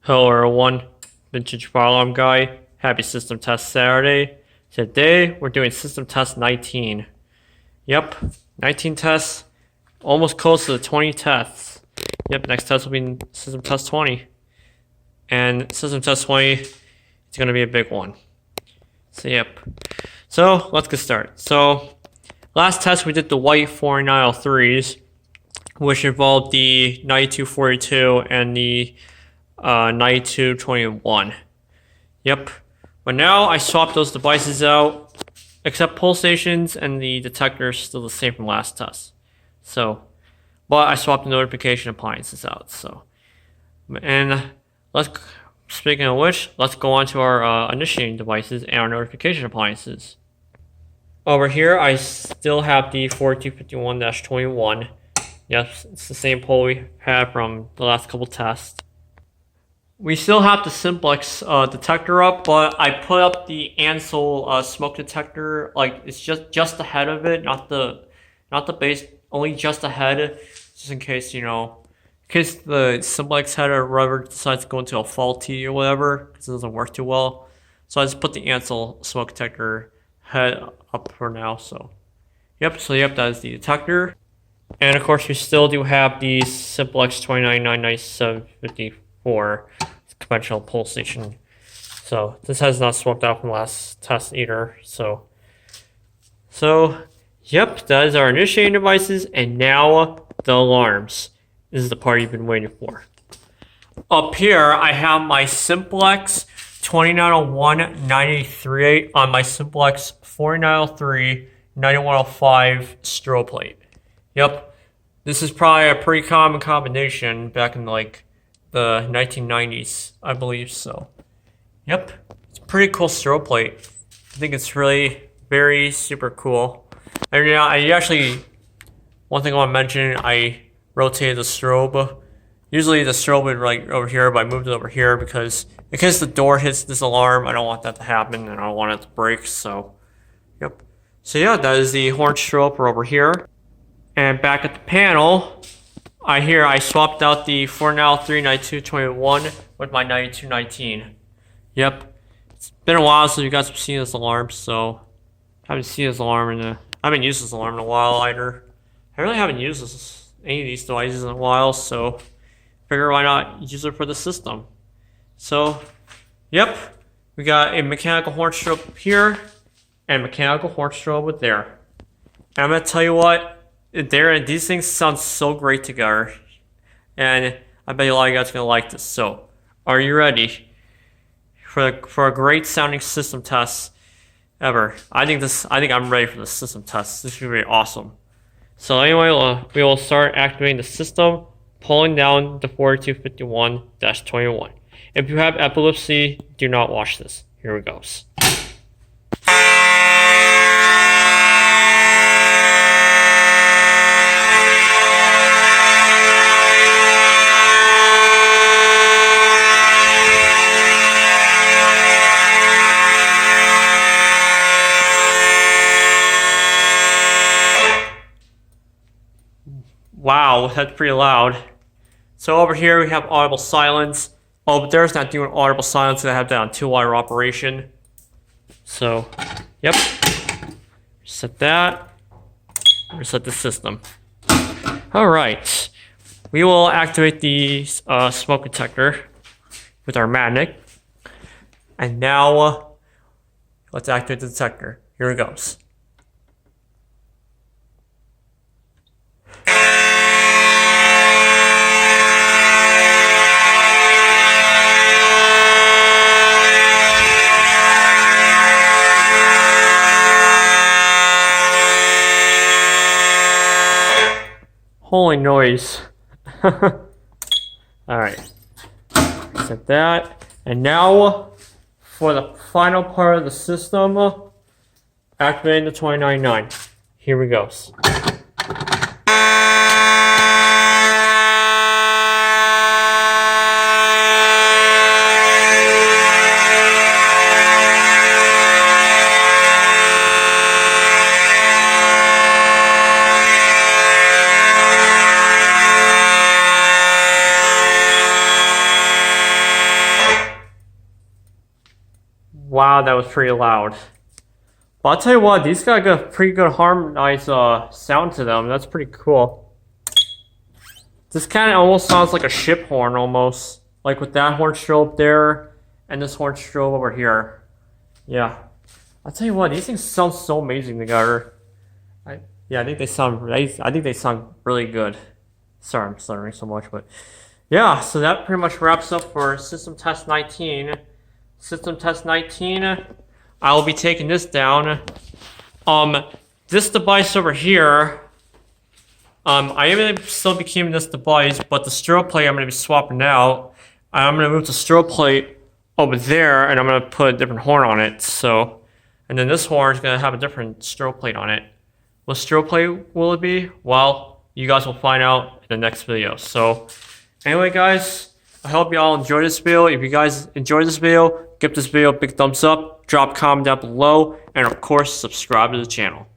Hello everyone, Vintage Fire Alarm Guy. Happy System Test Saturday. Today we're doing System Test 19. Yep, 19 tests, almost close to the 20 tests. Yep, next test will be System Test 20. And System Test 20 is going to be a big one. So let's get started. So last test we did the white 4903s, which involved the 9242 and the 9221. Yep. But now I swapped those devices out, except pulse stations and the detector is still the same from last test. But I swapped the notification appliances out. And speaking of which, let's go on to our initiating devices and our notification appliances. Over here, I still have the 4251-21. Yes, it's the same pole we had from the last couple tests. We still have the Simplex detector up, but I put up the Ansel smoke detector. Like it's just ahead of it, not the base, only just ahead, just in case in case the Simplex head or rubber decides to go into a faulty or whatever, because it doesn't work too well. So I just put the Ansel smoke detector head up for now. So yep, that is the detector, and of course we still do have the Simplex 2999754. Conventional pulse station. So this has not swapped out from last test either. So yep, that is our initiating devices, and now the alarms. This is the part you've been waiting for. Up here I have my Simplex 2901-983 on my Simplex 4903-9105 strobe plate. Yep, this is probably a pretty common combination back in the 1990s, I believe so. Yep, it's a pretty cool strobe plate. I think it's really very super cool. And one thing I want to mention, I rotated the strobe. Usually the strobe would over here, but I moved it over here because in case the door hits this alarm, I don't want that to happen and I don't want it to break. So, yep. So yeah, that is the horn strobe over here. And back at the panel, I swapped out the 493-9221 with my 9219. Yep. It's been a while since you guys have seen this alarm, so I haven't seen this alarm I haven't used this alarm in a while either. I really haven't used any of these devices in a while, so figure why not use it for the system. So, yep. We got a mechanical horn strobe here and mechanical horn strobe there. And I'm gonna tell you what, these things sound so great together, and I bet a lot of you guys are gonna like this. So, are you ready for a great sounding system test ever? I think I'm ready for the system test. This should be awesome. So anyway, we will start activating the system, pulling down the 4251-21. If you have epilepsy, do not watch this. Here it goes. Wow, that's pretty loud. So over here we have audible silence. Oh, but there's not doing audible silence, I have that on 2-wire operation. So, yep. Reset that. Reset the system. Alright. We will activate the smoke detector with our magnet. And now, let's activate the detector. Here it goes. Holy noise. Alright. Set that. And now, for the final part of the system, activating the 299. Here we go. Wow, that was pretty loud. But I'll tell you what, these got a pretty good harmonized sound to them. That's pretty cool. This kind of almost sounds like a ship horn almost. Like with that horn strobe there and this horn strobe over here. Yeah. I'll tell you what, these things sound so amazing together. I think they sound really good. Sorry, I'm stuttering so much, but yeah, so that pretty much wraps up for system test 19. System test 19, I will be taking this down. This device over here, I am going to still be keeping this device, but the strobe plate I'm going to be swapping out. I'm going to move the strobe plate over there, and I'm going to put a different horn on it. So, and then this horn is going to have a different strobe plate on it. What strobe plate will it be? Well, you guys will find out in the next video. So, anyway, guys, I hope you all enjoyed this video. If you guys enjoyed this video, give this video a big thumbs up, drop a comment down below, and of course, subscribe to the channel.